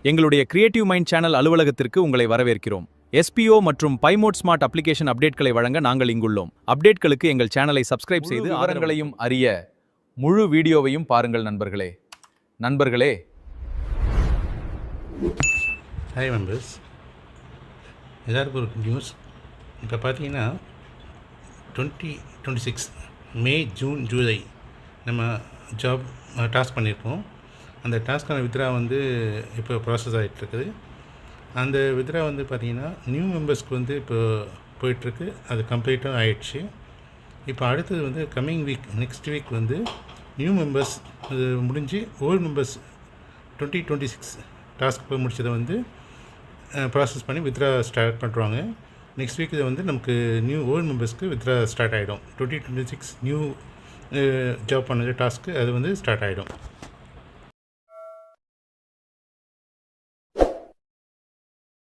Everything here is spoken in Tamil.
எங்களுடைய கிரியேட்டிவ் மைண்ட் சேனல் அலுவலகத்திற்கு உங்களை வரவேற்கிறோம். SPO மற்றும் பைமோட் ஸ்மார்ட் அப்ளிகேஷன் அப்டேட்களை வழங்க நாங்கள் இங்குள்ளோம். அப்டேட்களுக்கு எங்கள் சேனலை சப்ஸ்கிரைப் செய்து விவரங்களையும் அறிய முழு வீடியோவையும் பாருங்கள் நண்பர்களே. ஹாய் மெம்பர்ஸ், எல்லாருக்கும் ஒரு நியூஸ். இப்போ பார்த்தீங்கன்னா 2026 மே, ஜூன், ஜூலை நம்ம ஜாப் டாஸ்க் பண்ணியிருக்கோம். அந்த டாஸ்க்கான வித்ரா வந்து இப்போ ப்ராசஸ் ஆகிட்டுருக்குது. அந்த வித்ரா வந்து பார்த்திங்கன்னா நியூ மெம்பர்ஸ்க்கு வந்து இப்போ போயிட்டுருக்கு. அது கம்ப்ளீட்டாக ஆகிடுச்சு. இப்போ அடுத்தது வந்து கம்மிங் வீக், நெக்ஸ்ட் வீக் வந்து நியூ மெம்பர்ஸ் அது முடிஞ்சு ஓல்டு மெம்பர்ஸ் 2026 டாஸ்க் போய் முடிச்சதை வந்து ப்ராசஸ் பண்ணி வித்ரா ஸ்டார்ட் பண்ணுறாங்க. நெக்ஸ்ட் வீக் இதை வந்து நமக்கு ஓல்டு மெம்பர்ஸ்க்கு வித்ரா ஸ்டார்ட் ஆகிடும். 2026 நியூ ஜாப் பண்ண டாஸ்க்கு அது வந்து ஸ்டார்ட் ஆகிடும்.